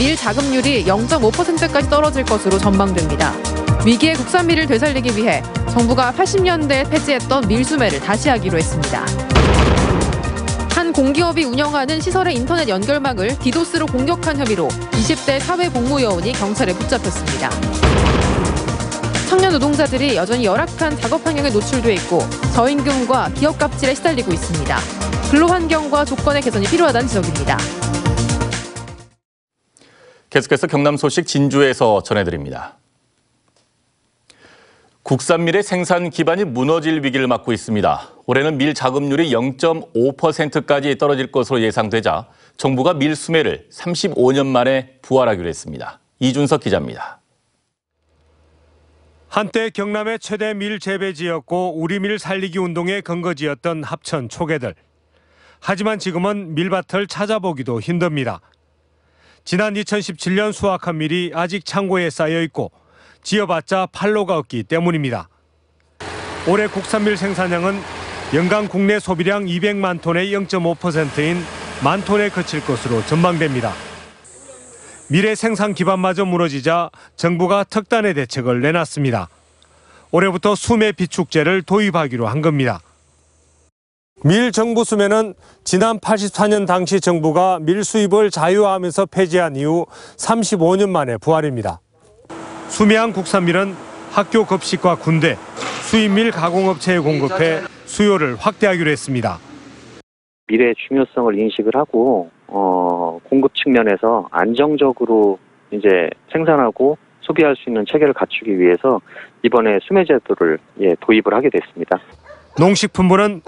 밀 자급률이 0.5%까지 떨어질 것으로 전망됩니다. 위기의 국산밀을 되살리기 위해 정부가 80년대에 폐지했던 밀수매를 다시 하기로 했습니다. 한 공기업이 운영하는 시설의 인터넷 연결망을 디도스로 공격한 혐의로 20대 사회복무요원이 경찰에 붙잡혔습니다. 청년 노동자들이 여전히 열악한 작업 환경에 노출돼 있고 저임금과 기업 갑질에 시달리고 있습니다. 근로환경과 조건의 개선이 필요하다는 지적입니다. 계속해서 경남 소식 진주에서 전해드립니다. 국산밀의 생산 기반이 무너질 위기를 맞고 있습니다. 올해는 밀 자급률이 0.5%까지 떨어질 것으로 예상되자 정부가 밀 수매를 35년 만에 부활하기로 했습니다. 이준석 기자입니다. 한때 경남의 최대 밀 재배지였고 우리밀 살리기 운동의 근거지였던 합천 초계들. 하지만 지금은 밀밭을 찾아보기도 힘듭니다. 지난 2017년 수확한 밀이 아직 창고에 쌓여 있고 지어봤자 판로가 없기 때문입니다. 올해 국산밀 생산량은 연간 국내 소비량 200만 톤의 0.5%인 1만 톤에 그칠 것으로 전망됩니다. 밀의 생산 기반마저 무너지자 정부가 특단의 대책을 내놨습니다. 올해부터 수매 비축제를 도입하기로 한 겁니다. 밀 정부 수매는 지난 84년 당시 정부가 밀 수입을 자유화하면서 폐지한 이후 35년 만에 부활입니다. 수매한 국산밀은 학교 급식과 군대, 수입밀 가공업체에 공급해 수요를 확대하기로 했습니다. 밀의 중요성을 인식을 하고 공급 측면에서 안정적으로 이제 생산하고 소비할 수 있는 체계를 갖추기 위해서 이번에 수매 제도를 도입을 하게 됐습니다. 농식품부는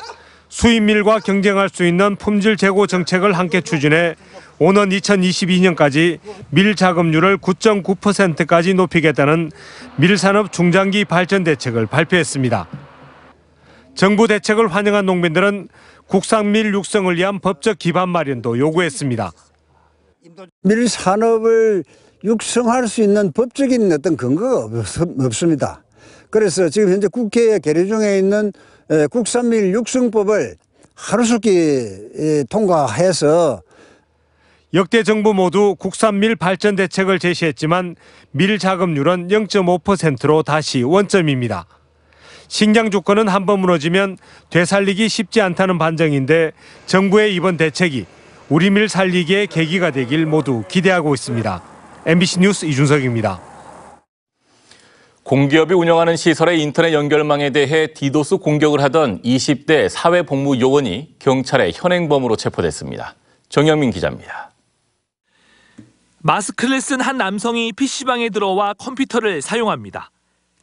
수입밀과 경쟁할 수 있는 품질 제고 정책을 함께 추진해 오는 2022년까지 밀 자급률을 9.9%까지 높이겠다는 밀산업 중장기 발전 대책을 발표했습니다. 정부 대책을 환영한 농민들은 국산밀 육성을 위한 법적 기반 마련도 요구했습니다. 밀 산업을 육성할 수 있는 법적인 어떤 근거가 없습니다. 그래서 지금 현재 국회에 계류 중에 있는 국산밀 육성법을 하루속히 통과해서 역대 정부 모두 국산밀 발전 대책을 제시했지만 밀 자급률은 0.5%로 다시 원점입니다. 식량 조건은 한번 무너지면 되살리기 쉽지 않다는 반증인데 정부의 이번 대책이 우리 밀 살리기의 계기가 되길 모두 기대하고 있습니다. MBC 뉴스 이준석입니다. 공기업이 운영하는 시설의 인터넷 연결망에 대해 디도스 공격을 하던 20대 사회복무요원이 경찰의 현행범으로 체포됐습니다. 정영민 기자입니다. 마스크를 쓴 한 남성이 PC방에 들어와 컴퓨터를 사용합니다.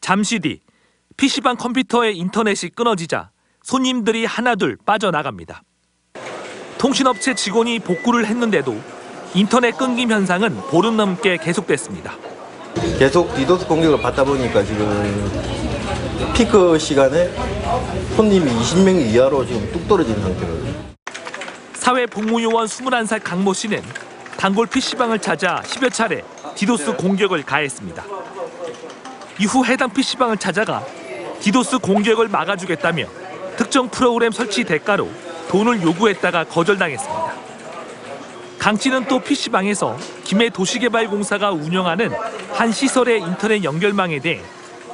잠시 뒤 PC방 컴퓨터의 인터넷이 끊어지자 손님들이 하나둘 빠져나갑니다. 통신업체 직원이 복구를 했는데도 인터넷 끊김 현상은 보름 넘게 계속됐습니다. 계속 디도스 공격을 받다 보니까 지금 피크 시간에 손님이 20명 이하로 지금 뚝 떨어지는 상태거든요. 사회복무요원 21살 강모 씨는 단골 PC방을 찾아 10여 차례 디도스 공격을 가했습니다. 이후 해당 PC방을 찾아가 디도스 공격을 막아주겠다며 특정 프로그램 설치 대가로 돈을 요구했다가 거절당했습니다. 강 씨는 또 PC방에서 김해도시개발공사가 운영하는 한 시설의 인터넷 연결망에 대해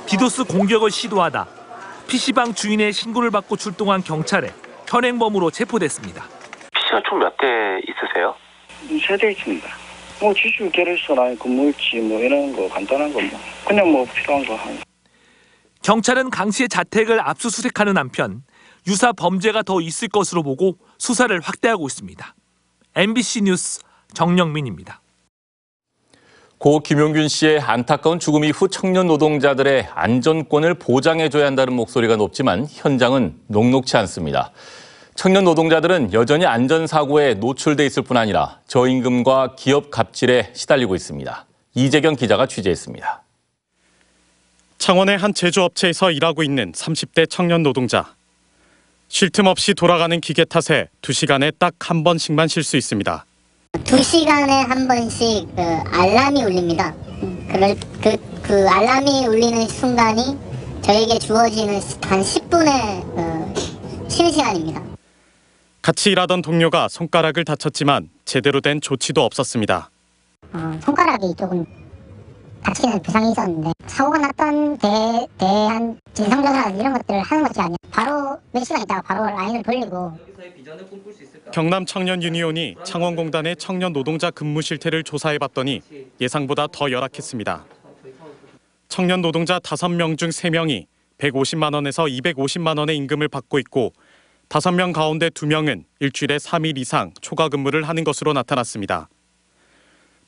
디도스 공격을 시도하다 PC방 주인의 신고를 받고 출동한 경찰에 현행범으로 체포됐습니다. PC방 총 몇 대 있으세요? 3대 있습니다. 지주 계열소나 건물지 이런 거 간단한 거 그냥 필요한 거 하는. 경찰은 강 씨의 자택을 압수수색하는 한편 유사 범죄가 더 있을 것으로 보고 수사를 확대하고 있습니다. MBC 뉴스 정영민입니다. 고 김용균 씨의 안타까운 죽음 이후 청년 노동자들의 안전권을 보장해줘야 한다는 목소리가 높지만 현장은 녹록치 않습니다. 청년 노동자들은 여전히 안전사고에 노출돼 있을 뿐 아니라 저임금과 기업 갑질에 시달리고 있습니다. 이재경 기자가 취재했습니다. 창원의 한 제조업체에서 일하고 있는 30대 청년 노동자. 쉴 틈 없이 돌아가는 기계 탓에 2시간에 딱 한 번씩만 쉴 수 있습니다. 2시간에 한 번씩 알람이 울립니다. 그 알람이 울리는 순간이 저에게 주어지는 단 10분의 쉬는 시간입니다. 같이 일하던 동료가 손가락을 다쳤지만 제대로 된 조치도 없었습니다. 손가락이 조금 다치는 부상이 있었는데 사고가 났던 대한 진상조사 이런 것들을 하는 것이 아니라 바로 몇 시간 있다가 바로 라인을 돌리고. 경남 청년 유니온이 창원공단의 청년 노동자 근무 실태를 조사해봤더니 예상보다 더 열악했습니다. 청년 노동자 5명 중 3명이 150만 원에서 250만 원의 임금을 받고 있고 5명 가운데 2명은 일주일에 3일 이상 초과 근무를 하는 것으로 나타났습니다.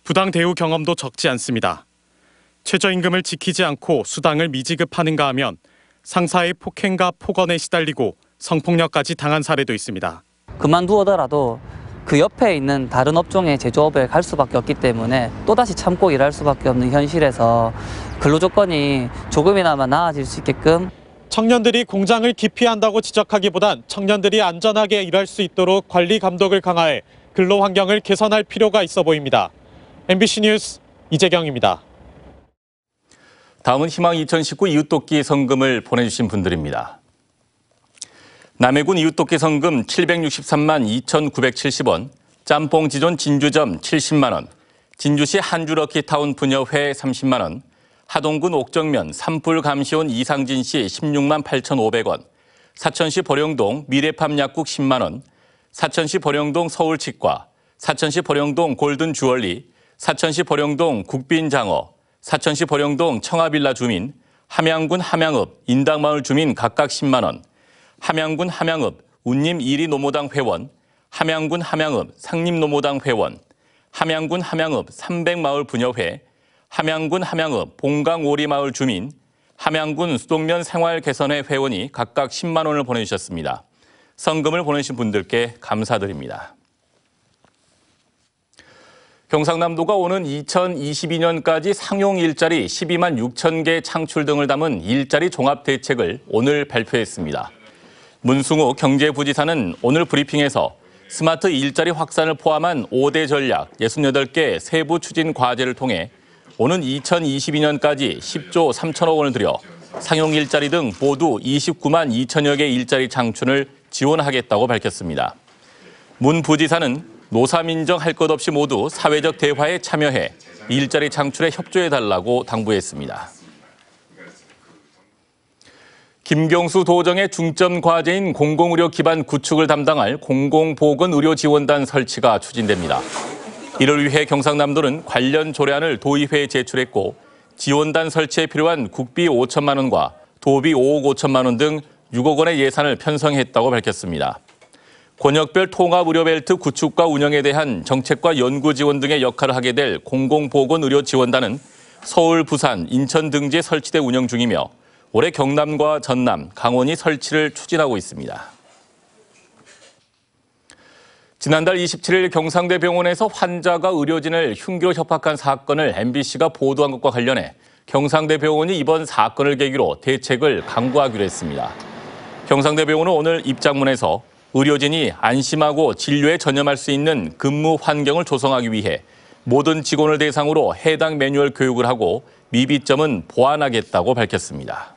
부당 대우 경험도 적지 않습니다. 최저임금을 지키지 않고 수당을 미지급하는가 하면 상사의 폭행과 폭언에 시달리고 성폭력까지 당한 사례도 있습니다. 그만두더라도 그 옆에 있는 다른 업종의 제조업에 갈 수밖에 없기 때문에 또다시 참고 일할 수밖에 없는 현실에서 근로조건이 조금이나마 나아질 수 있게끔 청년들이 공장을 기피한다고 지적하기보단 청년들이 안전하게 일할 수 있도록 관리 감독을 강화해 근로 환경을 개선할 필요가 있어 보입니다. MBC 뉴스 이재경입니다. 다음은 희망 2019 이웃돕기 성금을 보내주신 분들입니다. 남해군 이웃돕기 성금 763만 2,970원, 짬뽕지존 진주점 70만 원, 진주시 한주럭키타운 부녀회 30만 원, 하동군 옥정면 산불 감시원 이상진 씨 16만 8,500원, 사천시 보령동 미래팜 약국 10만 원, 사천시 보령동 서울치과, 사천시 보령동 골든 주얼리, 사천시 보령동 국빈장어, 사천시 보령동 청아빌라 주민, 함양군 함양읍 인당마을 주민 각각 10만 원, 함양군 함양읍 운님 1위 노모당 회원, 함양군 함양읍 상림노모당 회원, 함양군 함양읍 300마을 부녀회, 함양군 함양읍 봉강오리마을 주민, 함양군 수동면 생활개선회 회원이 각각 10만 원을 보내주셨습니다. 성금을 보내신 분들께 감사드립니다. 경상남도가 오는 2022년까지 상용 일자리 12만 6천 개 창출 등을 담은 일자리 종합대책을 오늘 발표했습니다. 문승우 경제부지사는 오늘 브리핑에서 스마트 일자리 확산을 포함한 5대 전략 68개 세부 추진 과제를 통해 오는 2022년까지 10조 3천억 원을 들여 상용 일자리 등 모두 29만 2천여 개 일자리 창출을 지원하겠다고 밝혔습니다. 문 부지사는 노사민정 할 것 없이 모두 사회적 대화에 참여해 일자리 창출에 협조해달라고 당부했습니다. 김경수 도정의 중점 과제인 공공의료 기반 구축을 담당할 공공보건의료지원단 설치가 추진됩니다. 이를 위해 경상남도는 관련 조례안을 도의회에 제출했고 지원단 설치에 필요한 국비 5천만 원과 도비 5억 5천만 원 등 6억 원의 예산을 편성했다고 밝혔습니다. 권역별 통합의료벨트 구축과 운영에 대한 정책과 연구 지원 등의 역할을 하게 될 공공보건의료지원단은 서울, 부산, 인천 등지에 설치돼 운영 중이며 올해 경남과 전남, 강원이 설치를 추진하고 있습니다. 지난달 27일 경상대 병원에서 환자가 의료진을 흉기로 협박한 사건을 MBC가 보도한 것과 관련해 경상대 병원이 이번 사건을 계기로 대책을 강구하기로 했습니다. 경상대 병원은 오늘 입장문에서 의료진이 안심하고 진료에 전념할 수 있는 근무 환경을 조성하기 위해 모든 직원을 대상으로 해당 매뉴얼 교육을 하고 미비점은 보완하겠다고 밝혔습니다.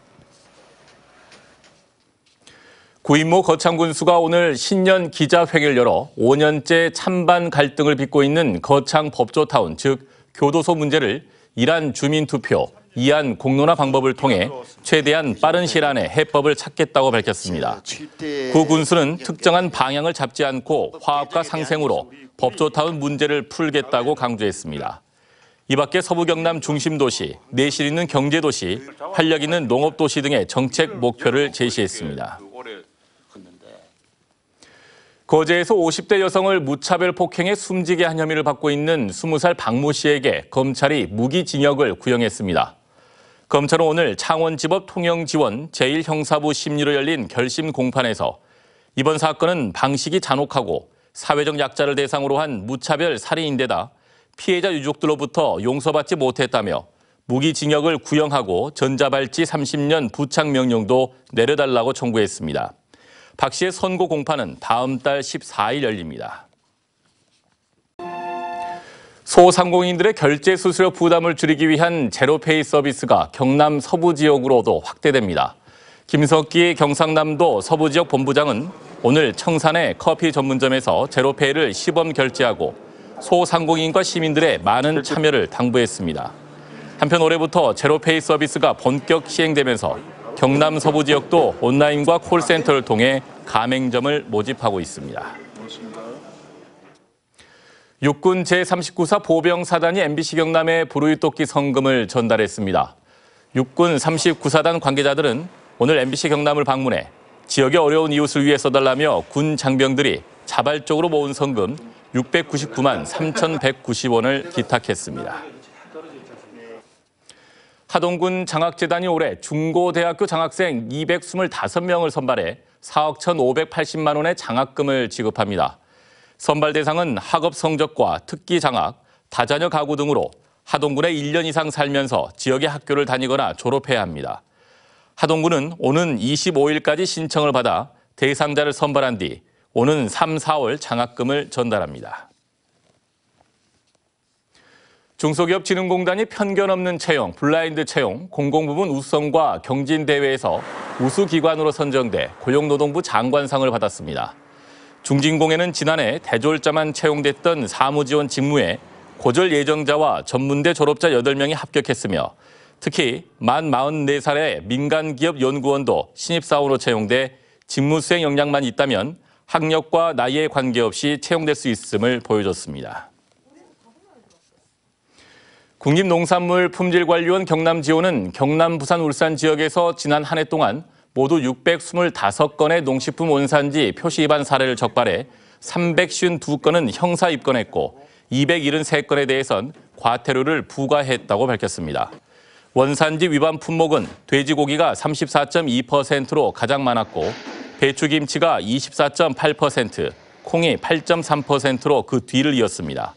구인모 거창군수가 오늘 신년 기자회견을 열어 5년째 찬반 갈등을 빚고 있는 거창 법조타운, 즉 교도소 문제를 이란 주민투표, 이안 공론화 방법을 통해 최대한 빠른 시일 안에 해법을 찾겠다고 밝혔습니다. 구 군수는 특정한 방향을 잡지 않고 화합과 상생으로 법조타운 문제를 풀겠다고 강조했습니다. 이 밖에 서부 경남 중심도시, 내실 있는 경제도시, 활력 있는 농업도시 등의 정책 목표를 제시했습니다. 거제에서 50대 여성을 무차별 폭행해 숨지게 한 혐의를 받고 있는 20살 박모 씨에게 검찰이 무기징역을 구형했습니다. 검찰은 오늘 창원지법 통영지원 제1형사부 심리로 열린 결심 공판에서 이번 사건은 방식이 잔혹하고 사회적 약자를 대상으로 한 무차별 살인인데다 피해자 유족들로부터 용서받지 못했다며 무기징역을 구형하고 전자발찌 30년 부착명령도 내려달라고 청구했습니다. 박 씨의 선고 공판은 다음 달 14일 열립니다. 소상공인들의 결제 수수료 부담을 줄이기 위한 제로페이 서비스가 경남 서부 지역으로도 확대됩니다. 김석기 경상남도 서부 지역 본부장은 오늘 청산의 커피 전문점에서 제로페이를 시범 결제하고 소상공인과 시민들의 많은 참여를 당부했습니다. 한편 올해부터 제로페이 서비스가 본격 시행되면서 경남 서부 지역도 온라인과 콜센터를 통해 가맹점을 모집하고 있습니다. 육군 제39사 보병사단이 MBC 경남에 불우이웃돕기 성금을 전달했습니다. 육군 39사단 관계자들은 오늘 MBC 경남을 방문해 지역의 어려운 이웃을 위해 써달라며 군 장병들이 자발적으로 모은 성금 699만 3,190원을 기탁했습니다. 하동군 장학재단이 올해 중고대학교 장학생 225명을 선발해 4억 1,580만 원의 장학금을 지급합니다. 선발 대상은 학업 성적과 특기 장학, 다자녀 가구 등으로 하동군에 1년 이상 살면서 지역의 학교를 다니거나 졸업해야 합니다. 하동군은 오는 25일까지 신청을 받아 대상자를 선발한 뒤 오는 3, 4월 장학금을 전달합니다. 중소기업진흥공단이 편견 없는 채용, 블라인드 채용, 공공부문 우수성과 경진대회에서 우수기관으로 선정돼 고용노동부 장관상을 받았습니다. 중진공에는 지난해 대졸자만 채용됐던 사무지원 직무에 고졸 예정자와 전문대 졸업자 8명이 합격했으며 특히 만 44살의 민간기업 연구원도 신입사원으로 채용돼 직무수행 역량만 있다면 학력과 나이에 관계없이 채용될 수 있음을 보여줬습니다. 국립농산물품질관리원 경남지원은 경남, 부산, 울산 지역에서 지난 한 해 동안 모두 625건의 농식품 원산지 표시 위반 사례를 적발해 352건은 형사 입건했고 273건에 대해선 과태료를 부과했다고 밝혔습니다. 원산지 위반 품목은 돼지고기가 34.2%로 가장 많았고 배추김치가 24.8%, 콩이 8.3%로 그 뒤를 이었습니다.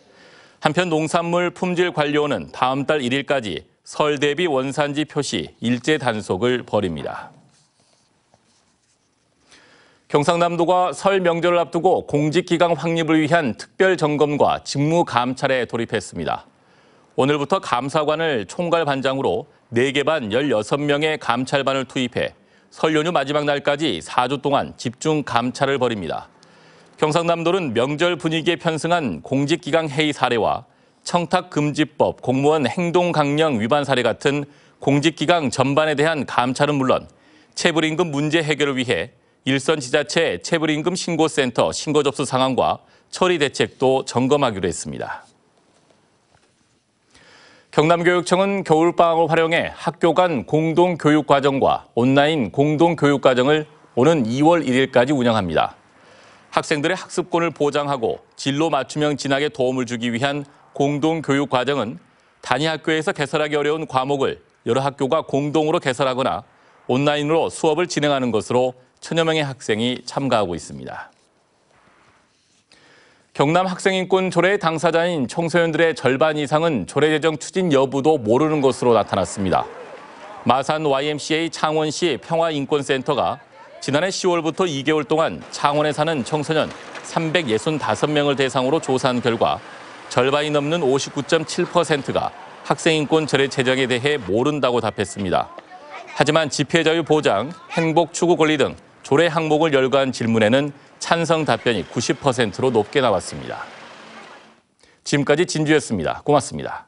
한편 농산물품질관리원은 다음 달 1일까지 설 대비 원산지 표시 일제 단속을 벌입니다. 경상남도가 설 명절을 앞두고 공직기강 확립을 위한 특별 점검과 직무 감찰에 돌입했습니다. 오늘부터 감사관을 총괄 반장으로 4개 반 16명의 감찰반을 투입해 설 연휴 마지막 날까지 4주 동안 집중 감찰을 벌입니다. 경상남도는 명절 분위기에 편승한 공직기강 해이 사례와 청탁금지법, 공무원 행동강령 위반 사례 같은 공직기강 전반에 대한 감찰은 물론 체불임금 문제 해결을 위해 일선 지자체 체불임금 신고센터 신고 접수 상황과 처리 대책도 점검하기로 했습니다. 경남교육청은 겨울방학을 활용해 학교 간 공동교육과정과 온라인 공동교육과정을 오는 2월 1일까지 운영합니다. 학생들의 학습권을 보장하고 진로 맞춤형 진학에 도움을 주기 위한 공동교육과정은 단위 학교에서 개설하기 어려운 과목을 여러 학교가 공동으로 개설하거나 온라인으로 수업을 진행하는 것으로 1000여 명의 학생이 참가하고 있습니다. 경남 학생인권 조례의 당사자인 청소년들의 절반 이상은 조례 제정 추진 여부도 모르는 것으로 나타났습니다. 마산 YMCA 창원시 평화인권센터가 지난해 10월부터 2개월 동안 창원에 사는 청소년 365명을 대상으로 조사한 결과 절반이 넘는 59.7%가 학생인권 조례 제정에 대해 모른다고 답했습니다. 하지만 집회자유 보장, 행복 추구 권리 등 조례 항목을 열거한 질문에는 찬성 답변이 90%로 높게 나왔습니다. 지금까지 진주였습니다. 고맙습니다.